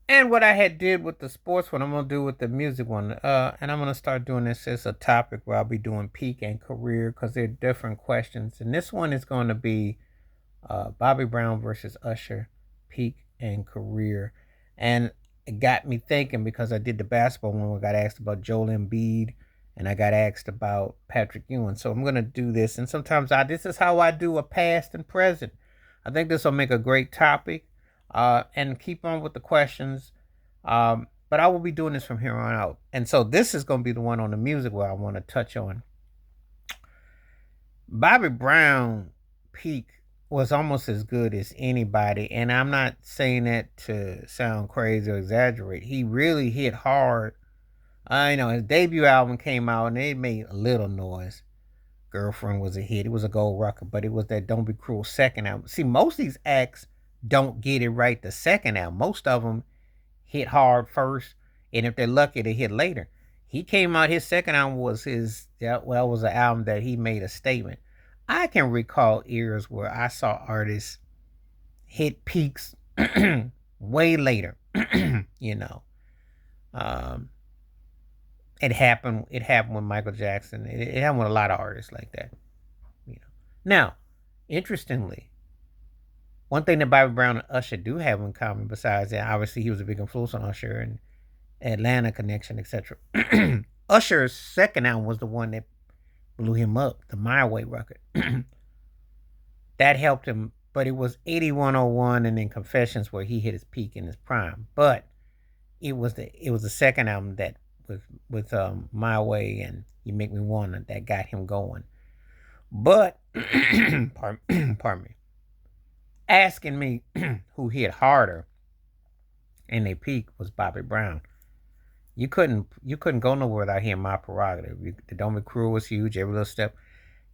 And what I had did with the sports one, I'm gonna do with the music one. And I'm gonna start doing this as a topic where I'll be doing peak and career because they're different questions. And this one is going to be Bobby Brown versus Usher, peak and career. And it got me thinking because I did the basketball one. I got asked about Joel Embiid, and I got asked about Patrick Ewing. So I'm gonna do this. And sometimes this is how I do a past and present. I think this will make a great topic. And keep on with the questions. But I will be doing this from here on out. And so this is going to be the one on the music where I want to touch on. Bobby Brown peak was almost as good as anybody, and I'm not saying that to sound crazy or exaggerate. He really hit hard. I know his debut album came out and it made a little noise. Girlfriend was a hit. It was a gold record, but it was that Don't Be Cruel second album. See, most of these acts don't get it right the second album. Most of them hit hard first, and if they're lucky, they hit later. He came out. His second album was his. Well, it was an album that he made a statement. I can recall eras where I saw artists hit peaks way later. you know, um, it happened. It happened with Michael Jackson. It happened with a lot of artists like that. You know. Now, interestingly, one thing that Bobby Brown and Usher do have in common, besides that, obviously he was a big influence on Usher and Atlanta connection, etc. Usher's second album was the one that blew him up, the My Way record. That helped him, but it was 8101 and then Confessions where he hit his peak in his prime. But it was the second album that with My Way and You Make Me Wanna that got him going. But pardon me. Asking me who hit harder in their peak was Bobby Brown. You couldn't go nowhere without hearing My Prerogative. The Don't Be Cruel was huge. Every Little Step.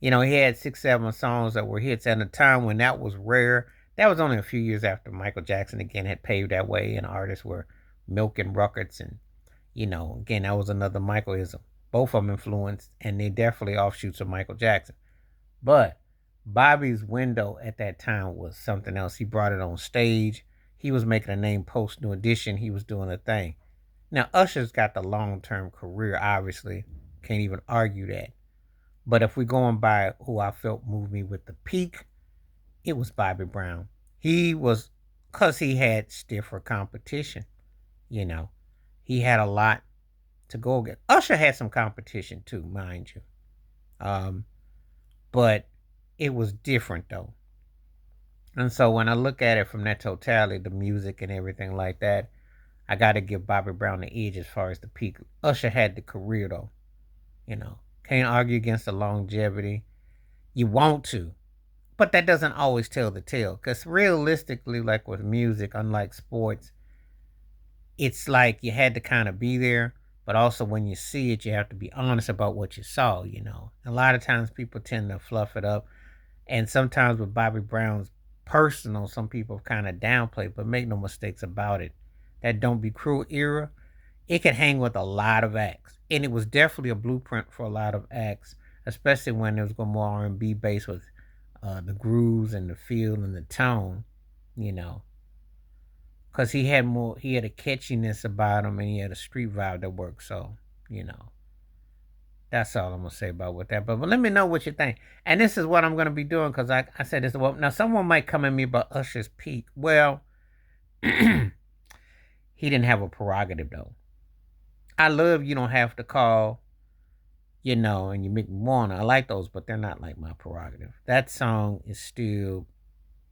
He had 6, 7 songs that were hits at a time when that was rare. That was only a few years after Michael Jackson again had paved that way, and artists were milking records, and again that was another Michaelism. Both of them influenced, and they definitely offshoots of Michael Jackson. But Bobby's window at that time was something else. He brought it on stage. He was making a name post New Edition. He was doing a thing. Now, Usher's got the long term career, obviously. Can't even argue that. But if we're going by who I felt moved me with the peak, it was Bobby Brown. He was, because he had stiffer competition, you know. He had a lot to go against. Usher had some competition too, mind you. Um, but it was different though. And so when I look at it from that totality, the music and everything like that, I got to give Bobby Brown the edge as far as the peak. Usher had the career though, you know. Can't argue against the longevity. You want to, but that doesn't always tell the tale. Because realistically, like with music, unlike sports, it's like you had to kind of be there, but also when you see it, you have to be honest about what you saw. A lot of times people tend to fluff it up, and sometimes with Bobby Brown's personal, some people kind of downplay, but make no mistakes about it. That Don't Be Cruel era, it could hang with a lot of acts, and it was definitely a blueprint for a lot of acts, especially when it was going more R&B based with the grooves and the feel and the tone, you know, because he had a catchiness about him, and he had a street vibe that worked. So, you know, that's all I'm gonna say about with that. But let me know what you think. And this is what I'm gonna be doing because I said this. Well, now someone might come at me about Usher's peak. Well, he didn't have a prerogative though. I love You Don't Have to Call, and You Make Me Wanna. I like those, but they're not like My Prerogative. That song is still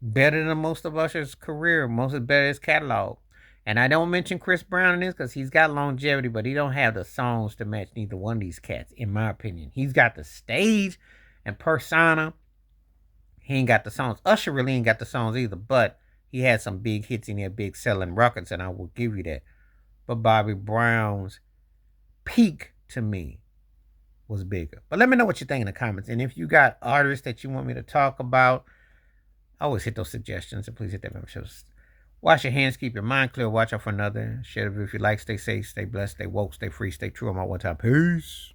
better than most of Usher's career, most of better his catalog. And I don't mention Chris Brown in this because he's got longevity, but he don't have the songs to match neither one of these cats, in my opinion. He's got the stage and persona. He ain't got the songs. Usher really ain't got the songs either, but he had some big hits in there, big selling records, and I will give you that. But Bobby Brown's peak to me was bigger. But let me know what you think in the comments. And if you got artists that you want me to talk about, always hit those suggestions and please hit that membership. Wash your hands, keep your mind clear, watch out for another. Share the video if you like, stay safe, stay blessed, stay woke, stay free, stay true. On my one time. Peace.